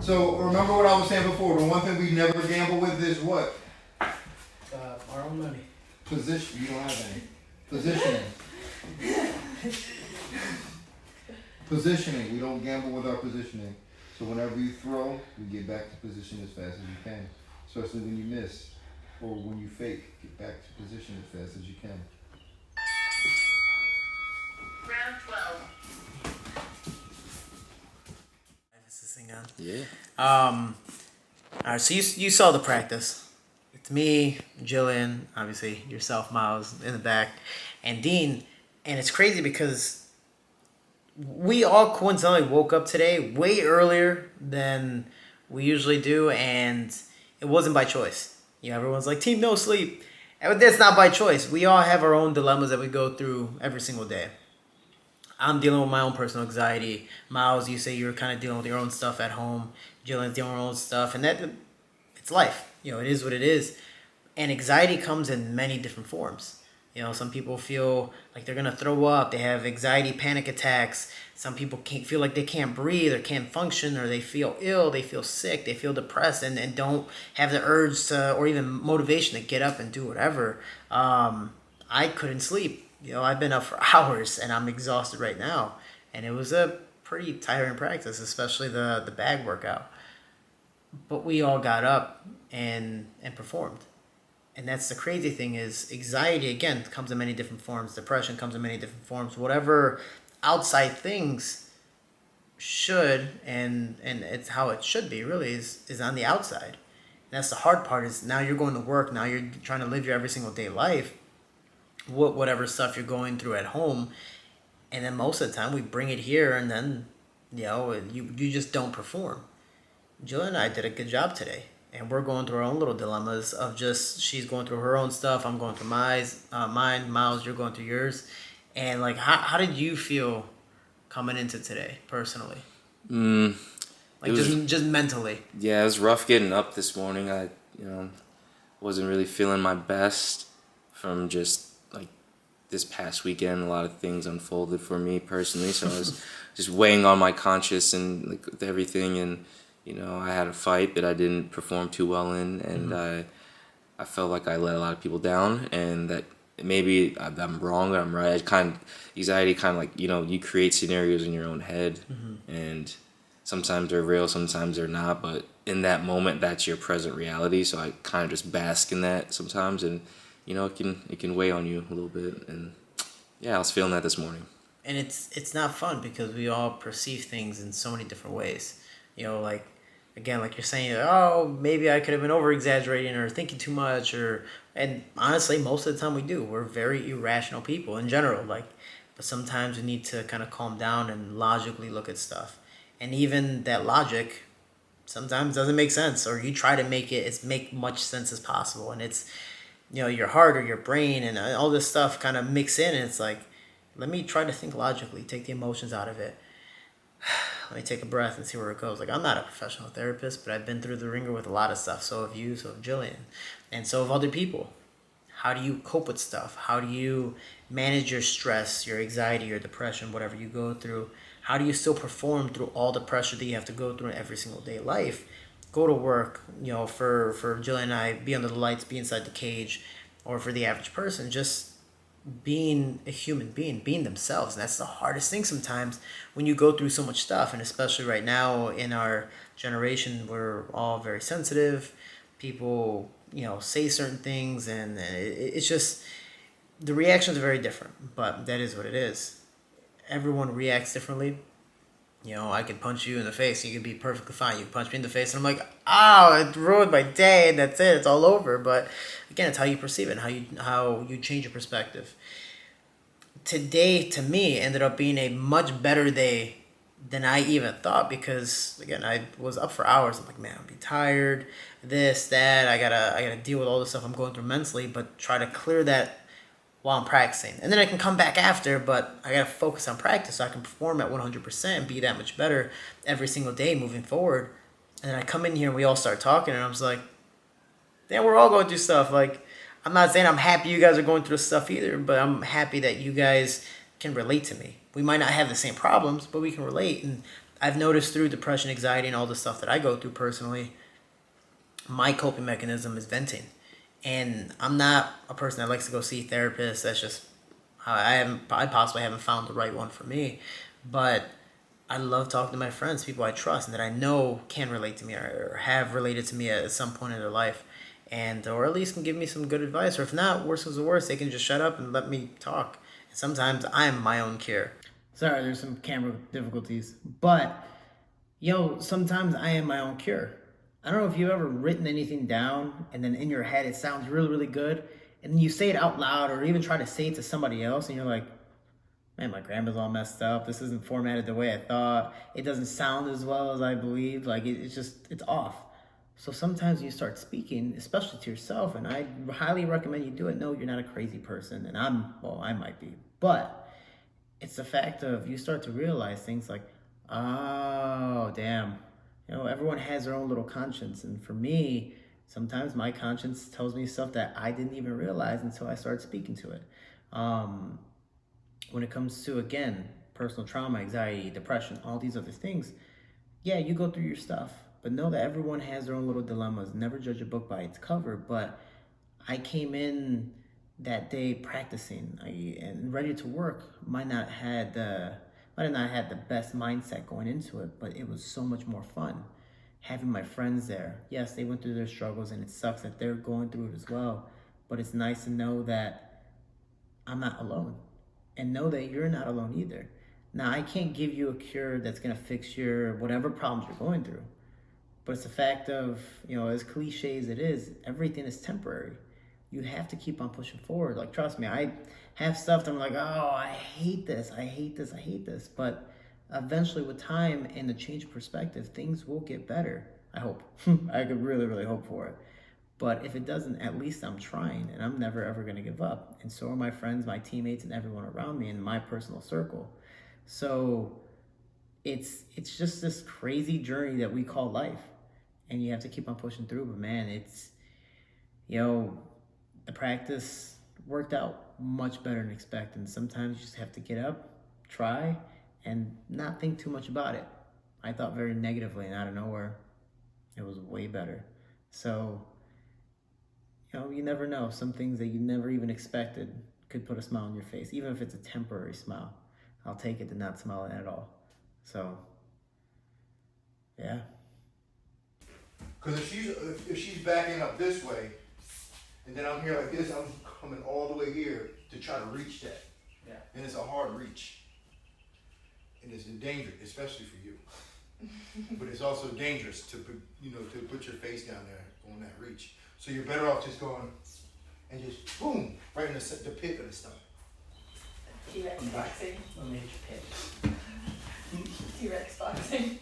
So remember what I was saying before. The one thing we never gamble with is what? Our own money. Position. You don't have any. Positioning. Positioning. We don't gamble with our positioning. So whenever you throw, you get back to position as fast as you can. Especially when you miss or when you fake, get back to position as fast as you can. Round 12. Is this thing on? Yeah. All right, so you saw the practice. It's me, Jillian, obviously yourself, Miles, in the back, and Dean. And it's crazy because we all coincidentally woke up today way earlier than we usually do, and it wasn't by choice. You know, everyone's like, team no sleep. And that's not by choice. We all have our own dilemmas that we go through every single day. I'm dealing with my own personal anxiety. Miles, you say you're kind of dealing with your own stuff at home. Jillian's dealing with her own stuff, and that it's life. You know, it is what it is. And anxiety comes in many different forms. You know, some people feel like they're gonna throw up. They have anxiety, panic attacks. Some people can't feel like they can't breathe or can't function, or they feel ill, they feel sick, they feel depressed, and don't have the urge to, or even motivation to get up and do whatever. I couldn't sleep. You know, I've been up for hours and I'm exhausted right now. And it was a pretty tiring practice, especially the bag workout. But we all got up and performed. And that's the crazy thing is anxiety, again, comes in many different forms. Depression comes in many different forms. Whatever outside things should, and it's how it should be really, is on the outside. And that's the hard part is now you're going to work. Now you're trying to live your every single day life. Whatever stuff you're going through at home. And then most of the time we bring it here and then, you know, you just don't perform. Jill and I did a good job today. And we're going through our own little dilemmas of just, she's going through her own stuff. I'm going through mine. Miles, you're going through yours. And like, how did you feel coming into today personally? Like just mentally. Yeah, it was rough getting up this morning. I wasn't really feeling my best from just like this past weekend. A lot of things unfolded for me personally. So I was just weighing on my conscience and like with everything. And I had a fight that I didn't perform too well in, and I felt like I let a lot of people down, and that maybe I'm wrong or I'm right. Anxiety kind of like, you create scenarios in your own head, and sometimes they're real, sometimes they're not, but in that moment, that's your present reality, so I kind of just bask in that sometimes, and, it can weigh on you a little bit, and yeah, I was feeling that this morning. And it's not fun because we all perceive things in so many different ways. Like, again, like you're saying, oh, maybe I could have been over-exaggerating or thinking too much, and honestly, most of the time we do. We're very irrational people in general, but sometimes we need to kind of calm down and logically look at stuff. And even that logic sometimes doesn't make sense, or you try to make much sense as possible, and it's, your heart or your brain and all this stuff kind of mix in, and it's like, let me try to think logically, take the emotions out of it. Let me take a breath and see where it goes. Like, I'm not a professional therapist, but I've been through the ringer with a lot of stuff. So have you, so have Jillian, and so have other people. How do you cope with stuff? How do you manage your stress, your anxiety, your depression, whatever you go through? How do you still perform through all the pressure that you have to go through in every single day of life? Go to work, for Jillian and I, be under the lights, be inside the cage, or for the average person, just being a human being themselves. And that's the hardest thing sometimes when you go through so much stuff, and especially right now in our generation, we're all very sensitive. People say certain things, and it's just, the reactions are very different, but that is what it is. Everyone reacts differently. I could punch you in the face, you could be perfectly fine. You punch me in the face, and I'm like, it ruined my day, and that's it. It's all over. But again, it's how you perceive it, and how you change your perspective. Today, to me, ended up being a much better day than I even thought, because again, I was up for hours. I'm like, man, I'm tired. This, that. I gotta deal with all the stuff I'm going through mentally, but try to clear that while I'm practicing. And then I can come back after, but I got to focus on practice so I can perform at 100% and be that much better every single day moving forward. And then I come in here and we all start talking, and I'm just like, damn, we're all going through stuff. Like, I'm not saying I'm happy you guys are going through stuff either, but I'm happy that you guys can relate to me. We might not have the same problems, but we can relate. And I've noticed through depression, anxiety, and all the stuff that I go through personally, my coping mechanism is venting. And I'm not a person that likes to go see therapists. That's just I possibly haven't found the right one for me. But I love talking to my friends, people I trust and that I know can relate to me or have related to me at some point in their life, and or at least can give me some good advice. Or if not, worse was the worst, they can just shut up and let me talk. And sometimes I'm my own cure. Sorry, there's some camera difficulties, but sometimes I am my own cure. I don't know if you've ever written anything down and then in your head it sounds really, really good, and then you say it out loud or even try to say it to somebody else, and you're like, man, my grammar's all messed up. This isn't formatted the way I thought. It doesn't sound as well as I believed. Like, it's off. So sometimes you start speaking, especially to yourself, and I highly recommend you do it. No, you're not a crazy person, and I might be. But it's the fact of you start to realize things like, oh, damn. Everyone has their own little conscience. And for me, sometimes my conscience tells me stuff that I didn't even realize until I started speaking to it. When it comes to, again, personal trauma, anxiety, depression, all these other things, yeah, you go through your stuff, but know that everyone has their own little dilemmas. Never judge a book by its cover. But I came in that day practicing and ready to work. Might not have had the best mindset going into it, but it was so much more fun having my friends there. Yes, they went through their struggles, and it sucks that they're going through it as well. But it's nice to know that I'm not alone. And know that you're not alone either. Now, I can't give you a cure that's going to fix your whatever problems you're going through. But it's the fact of, as cliche as it is, everything is temporary. You have to keep on pushing forward. Like, trust me, I have stuff that I'm like, oh, I hate this. But eventually with time and the change of perspective, things will get better. I hope. I could really, really hope for it. But if it doesn't, at least I'm trying, and I'm never, ever going to give up. And so are my friends, my teammates, and everyone around me in my personal circle. So it's just this crazy journey that we call life. And you have to keep on pushing through. But, man, it's, the practice worked out much better than expected. And sometimes you just have to get up, try, and not think too much about it. I thought very negatively, and out of nowhere, it was way better. So, you never know. Some things that you never even expected could put a smile on your face, even if it's a temporary smile. I'll take it to not smiling at all. So, yeah. Because if she's backing up this way, and then I'm here like this, I'm coming all the way here to try to reach that. Yeah. And it's a hard reach. And it's dangerous, especially for you. But it's also dangerous to put your face down there on that reach. So you're better off just going and just boom, right in the pit of the stomach. T-Rex boxing. A major pit. T-Rex boxing.